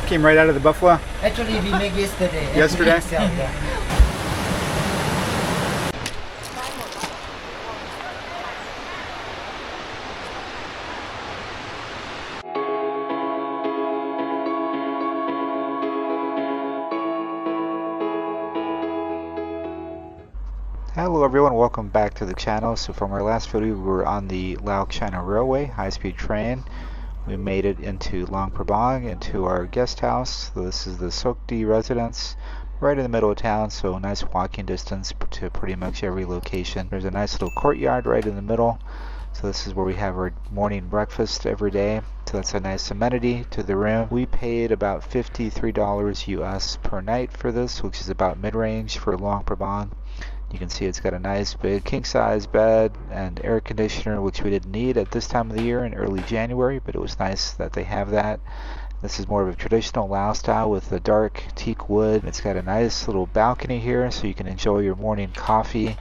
Came right out of the buffalo? Actually, we make yesterday. Yesterday? Hello everyone, welcome back to the channel. So from our last video we were on the Laos China Railway high-speed train. We made it into Luang Prabang, into our guest house. So this is the Sokdi residence, right in the middle of town, so nice walking distance to pretty much every location. There's a nice little courtyard right in the middle. So this is where we have our morning breakfast every day. So that's a nice amenity to the room. We paid about $53 US per night for this, which is about mid-range for Luang Prabang. You can see it's got a nice big king-size bed and air conditioner, which we didn't need at this time of the year in early January, but it was nice that they have that. This is more of a traditional Laos style with the dark teak wood. It's got a nice little balcony here, so you can enjoy your morning coffee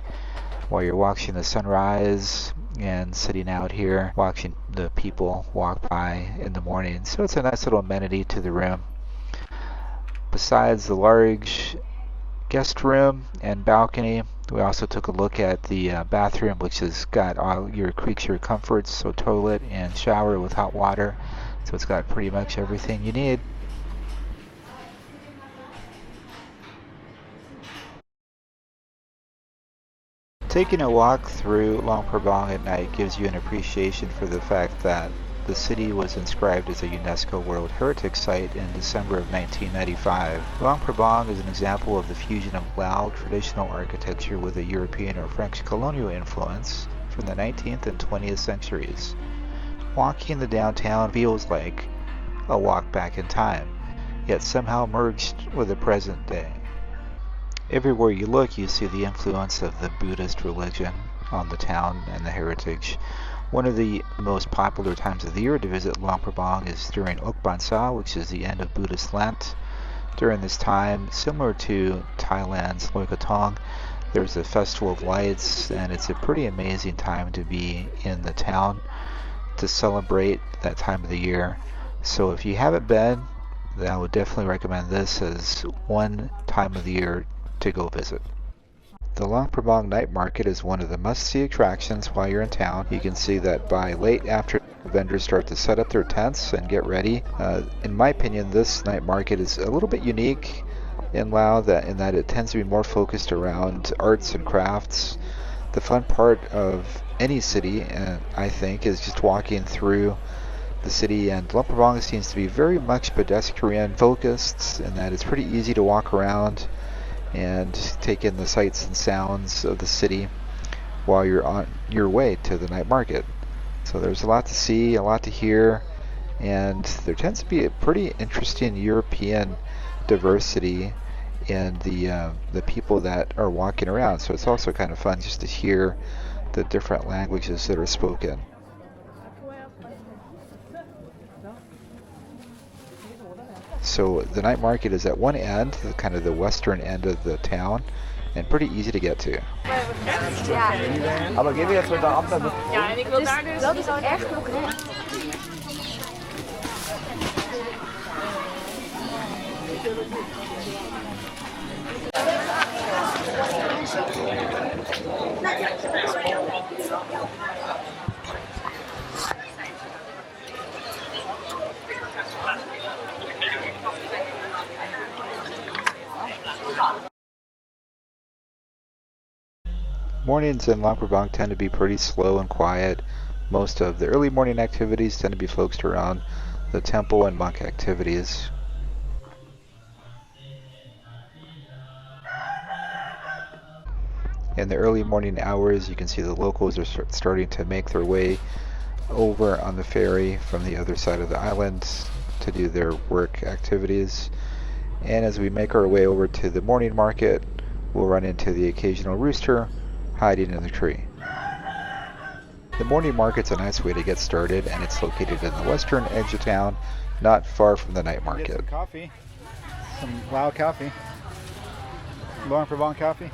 while you're watching the sunrise and sitting out here watching the people walk by in the morning. So it's a nice little amenity to the room. Besides the large guest room and balcony, we also took a look at the bathroom, which has got all your creature comforts, so toilet and shower with hot water. So it's got pretty much everything you need. Taking a walk through Luang Prabang at night gives you an appreciation for the fact that the city was inscribed as a UNESCO World Heritage Site in December of 1995. Luang Prabang is an example of the fusion of Lao traditional architecture with a European or French colonial influence from the 19th and 20th centuries. Walking the downtown feels like a walk back in time, yet somehow merged with the present day. Everywhere you look, you see the influence of the Buddhist religion on the town and the heritage. One of the most popular times of the year to visit Luang Prabang is during Okban Sa, which is the end of Buddhist Lent. During this time, similar to Thailand's Loy Krathong, there's a festival of lights, and it's a pretty amazing time to be in the town to celebrate that time of the year. So if you haven't been, then I would definitely recommend this as one time of the year to go visit. The Luang Prabang night market is one of the must-see attractions while you're in town. You can see that by late afternoon, vendors start to set up their tents and get ready. In my opinion, this night market is a little bit unique in Laos in that it tends to be more focused around arts and crafts. The fun part of any city, I think, is just walking through the city, and Luang Prabang seems to be very much pedestrian focused in that it's pretty easy to walk around and take in the sights and sounds of the city while you're on your way to the night market. So there's a lot to see, a lot to hear, and there tends to be a pretty interesting European diversity in the people that are walking around. So it's also kind of fun just to hear the different languages that are spoken. So the night market is at one end, kind of the western end of the town, and pretty easy to get to. Mornings in Luang Prabang tend to be pretty slow and quiet. Most of the early morning activities tend to be focused around the temple and monk activities. In the early morning hours, you can see the locals are starting to make their way over on the ferry from the other side of the island to do their work activities. And as we make our way over to the morning market, we'll run into the occasional rooster hiding in the tree. The morning market's a nice way to get started, and it's located in the western edge of town, not far from the night market. Some coffee, some Lao coffee, Luang Prabang coffee.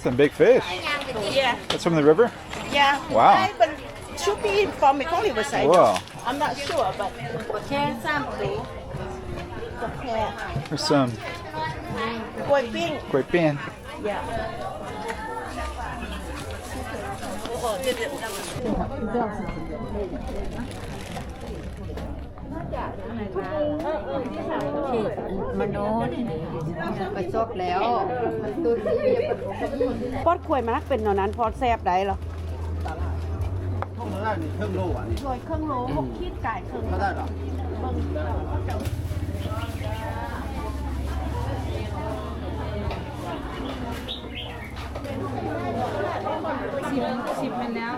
Some big fish. Yeah, That's from the river? yeah. Wow. But should be from Mekong Riverside. Whoa. I'm not sure, but There's some Kuang Ping. Kuang Ping. Yeah. มโนไปซอกแล้วตัวเรียบ ปอดขวยมันเป็นเท่านั้นพอแซ่บได้เหรอ ห้องนั้นนี่เครื่องโลอ่ะนี่ รวยเครื่องโล6ขีดไก่เครื่อง ก็ได้หรอ 10มันแล้ว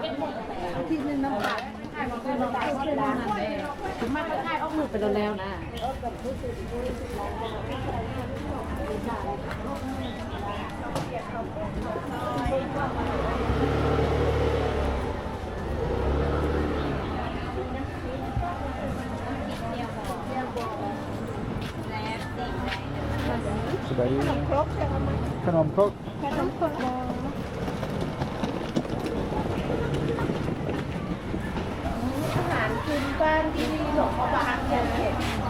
ที่นึงน้ำตาลถึงมากก็ได้ออกมือไปแล้วนะ ขนมครก ขนมครกอาหารพื้นบ้านที่หลวงพ่อบางเนี่ย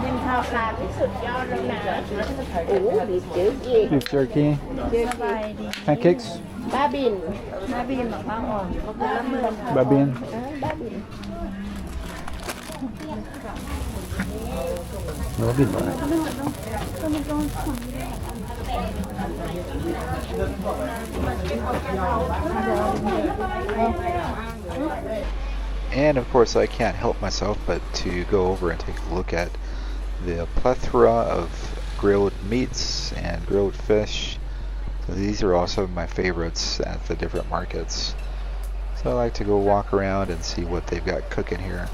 เป็นข้าวปลาที่สุดยอดแล้วนะโอ้ดีเจ๋อจริง beef jerky, สบายดี pancakes, บ้าบินหมักข้าวอ่อนก็คือละเมือง babin. บ้าบิน And of course I can't help myself but to go over and take a look at the plethora of grilled meats and grilled fish. So these are also my favorites at the different markets. So I like to go walk around and see what they've got cooking here.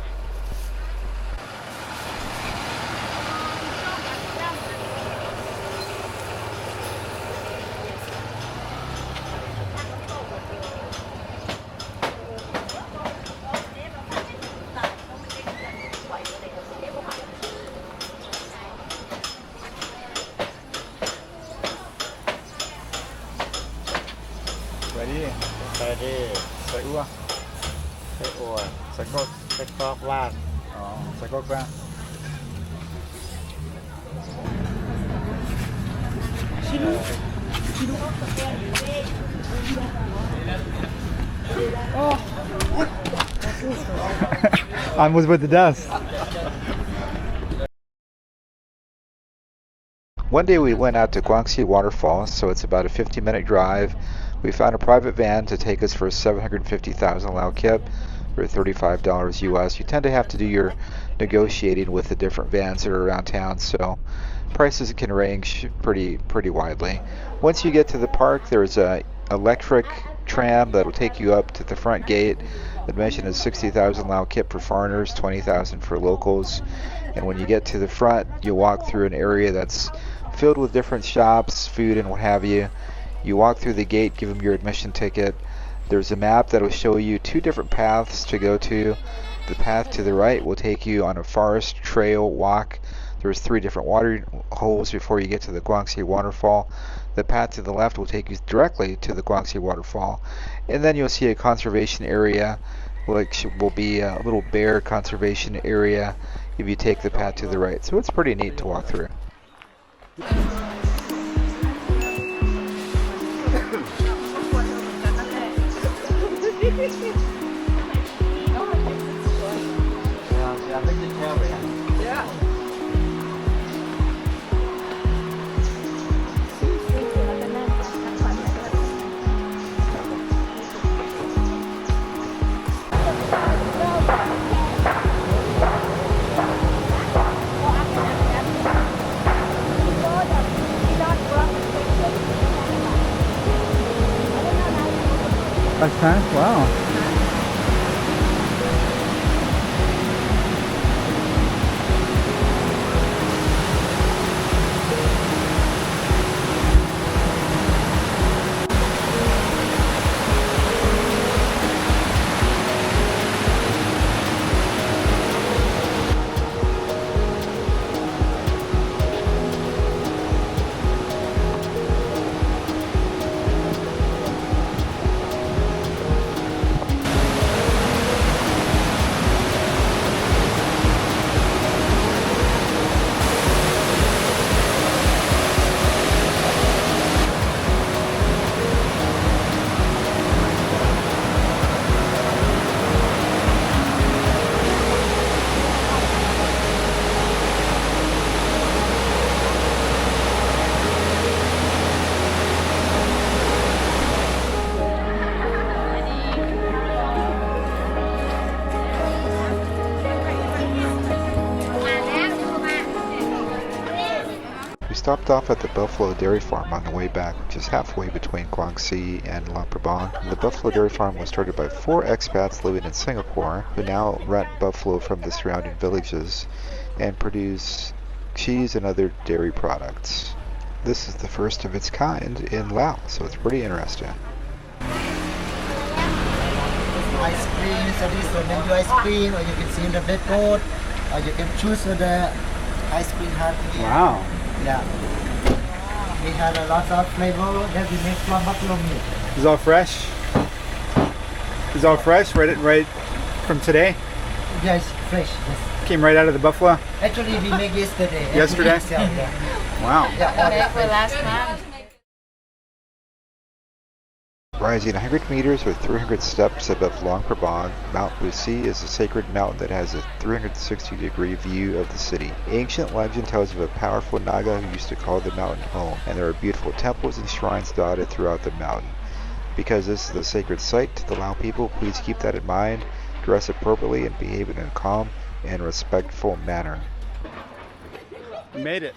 Ready? ใส่ดิ Say ua. ใส่อัวใส่กรอกว่าน Oh, say gok ba. I was with the dust. One day we went out to Kuang Si Waterfalls, so it's about a 50-minute drive. We found a private van to take us for 750,000 Lao Kip for $35 US. You tend to have to do your negotiating with the different vans that are around town, so prices can range pretty widely. Once you get to the park, there's a electric tram that will take you up to the front gate. Admission is 60,000 Lao Kip for foreigners, 20,000 for locals. And when you get to the front, you walk through an area that's filled with different shops, food, and what have you. You walk through the gate, give them your admission ticket. There's a map that will show you two different paths to go to. The path to the right will take you on a forest trail walk. There's 3 different water holes before you get to the Kuang Si Waterfall. The path to the left will take you directly to the Kuang Si Waterfall. And then you'll see a conservation area, which will be a little bear conservation area if you take the path to the right. So it's pretty neat to walk through. I think you tell me. huh? Wow. We stopped off at the Buffalo Dairy Farm on the way back, which is halfway between Kuang Si and Luang Prabang. The Buffalo Dairy Farm was started by 4 expats living in Singapore who now rent buffalo from the surrounding villages and produce cheese and other dairy products. This is the first of its kind in Laos, so it's pretty interesting. Ice cream, so this is the ice cream, or you can see in the bread board, or you can choose the ice cream hut. Wow. Yeah. We had a lot of flavor that we make from buffalo meat. It's all fresh? It's all fresh? Right from today? Yes, fresh. Yes. Came right out of the buffalo? Actually, we make yesterday. Yesterday? Yeah. Wow. Yeah, For last month. Rising 100 meters or 300 steps above Luang Prabang, Mt Phousi is a sacred mountain that has a 360-degree view of the city. Ancient legend tells of a powerful Naga who used to call the mountain home, and there are beautiful temples and shrines dotted throughout the mountain. Because this is a sacred site to the Lao people, please keep that in mind, dress appropriately, and behave in a calm and respectful manner. We made it.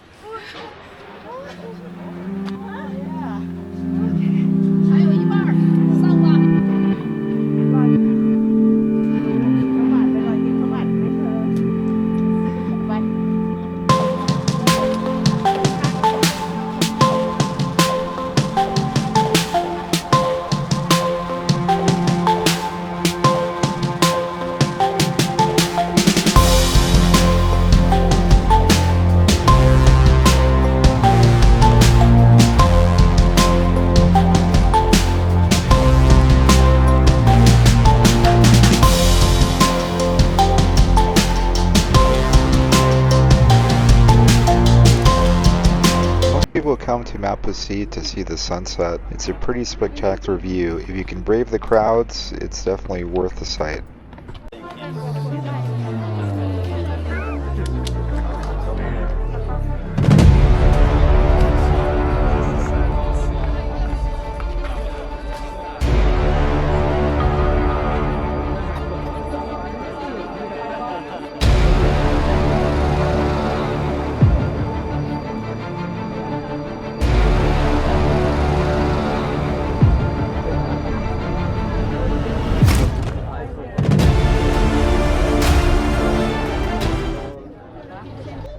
People come to Mt Phousi to see the sunset. It's a pretty spectacular view. If you can brave the crowds, it's definitely worth the sight.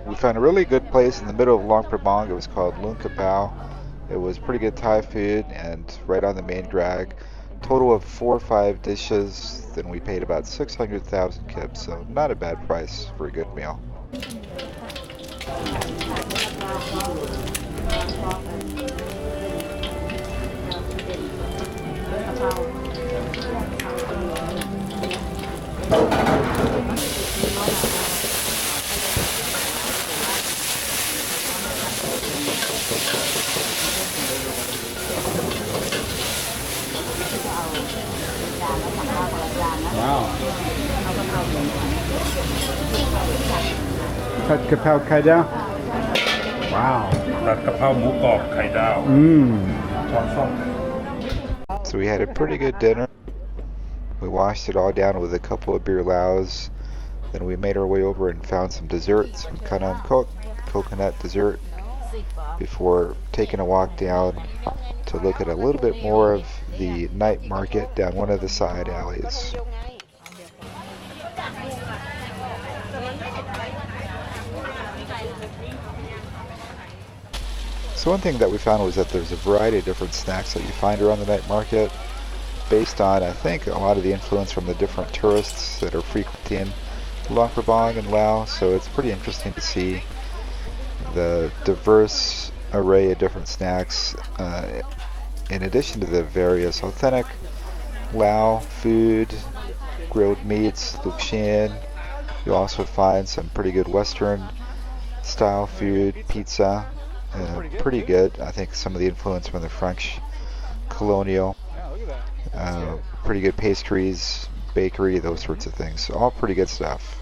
We found a really good place in the middle of Luang Prabang. It was called Luang Prabang. It was pretty good Thai food and right on the main drag. Total of 4 or 5 dishes. Then we paid about 600,000 kip, so not a bad price for a good meal. Wow. Pad Kapao Kai Dao? Wow. ผัดกะเพราหมูกรอบไข่ดาว ช้อนส้ม So we had a pretty good dinner. We washed it all down with a couple of beer laos. Then we made our way over and found some dessert, some kanam kok, coconut dessert, before taking a walk down to look at a little bit more of the night market down one of the side alleys. So one thing that we found was that there's a variety of different snacks that you find around the night market based on, I think, a lot of the influence from the different tourists that are frequenting Luang Prabang and Laos. So it's pretty interesting to see the diverse array of different snacks in addition to the various authentic Lao food, grilled meats, luxian. You'll also find some pretty good Western style food, pizza, pretty good. I think some of the influence from the French colonial, pretty good pastries, bakery, those sorts of things. So all pretty good stuff.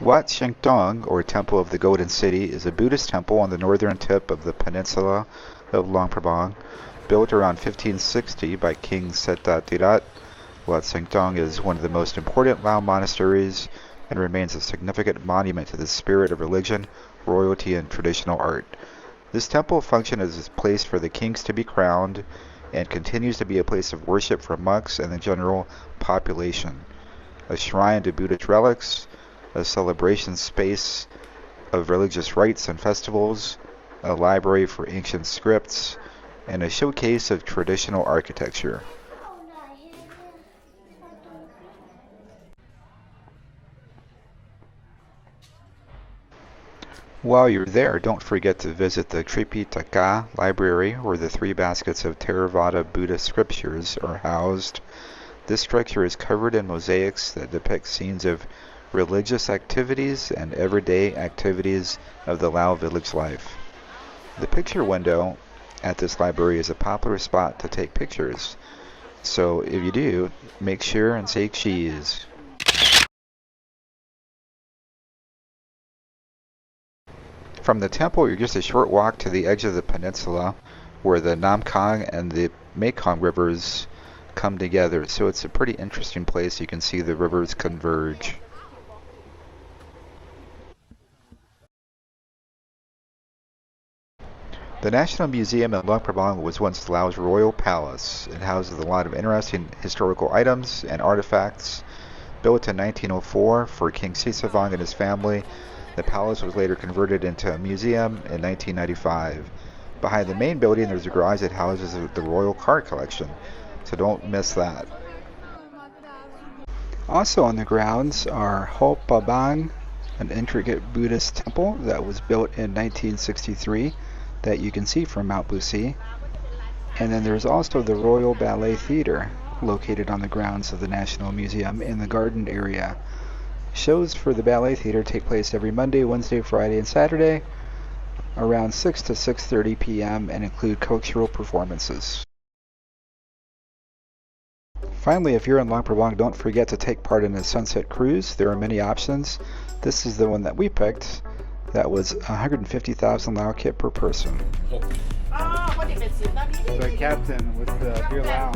Wat Xieng Thong, or Temple of the Golden City, is a Buddhist temple on the northern tip of the peninsula of Luang Prabang. Built around 1560 by King Settatirat, Wat Xieng Thong is one of the most important Lao monasteries and remains a significant monument to the spirit of religion, royalty, and traditional art. This temple functions as a place for the kings to be crowned and continues to be a place of worship for monks and the general population. A shrine to Buddhist relics, a celebration space of religious rites and festivals, a library for ancient scripts, and a showcase of traditional architecture. While you're there, don't forget to visit the Tripitaka library, where the 3 baskets of Theravada Buddhist scriptures are housed. This structure is covered in mosaics that depict scenes of religious activities and everyday activities of the Lao village life. The picture window at this library is a popular spot to take pictures, so if you do, make sure and say cheese. From the temple, you're just a short walk to the edge of the peninsula where the Namkhang and the Mekong rivers come together, so it's a pretty interesting place. You can see the rivers converge. The National Museum in Luang Prabang was once Laos' royal palace. It houses a lot of interesting historical items and artifacts. Built in 1904 for King Si Waterfalls and his family, the palace was later converted into a museum in 1995. Behind the main building, there's a garage that houses the royal car collection, so don't miss that. Also on the grounds are Mt Phousi, an intricate Buddhist temple that was built in 1963 that you can see from Mt Phousi. And then there's also the Royal Ballet Theatre, located on the grounds of the National Museum in the garden area. Shows for the Ballet Theatre take place every Monday, Wednesday, Friday, and Saturday around 6 to 6:30 p.m. and include cultural performances. Finally, if you're in Luang Prabang, don't forget to take part in a sunset cruise. There are many options. This is the one that we picked. That was 150,000 Lao kip per person. The captain with the beer Lao.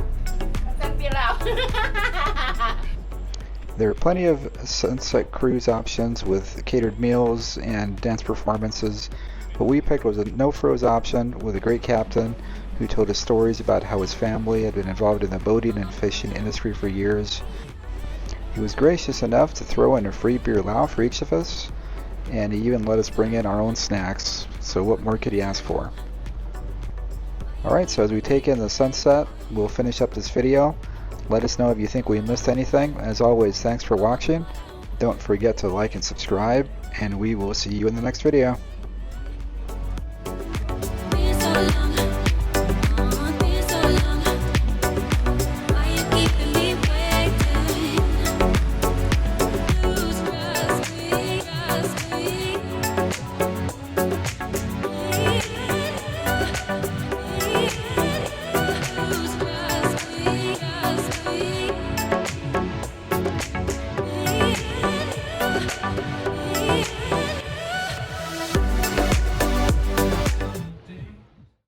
There are plenty of sunset cruise options with catered meals and dance performances. What we picked was a no-froze option with a great captain who told us stories about how his family had been involved in the boating and fishing industry for years. He was gracious enough to throw in a free beer Lao for each of us, and he even let us bring in our own snacks, so what more could he ask for? Alright, so as we take in the sunset, we'll finish up this video. Let us know if you think we missed anything. As always, thanks for watching. Don't forget to like and subscribe, and we will see you in the next video.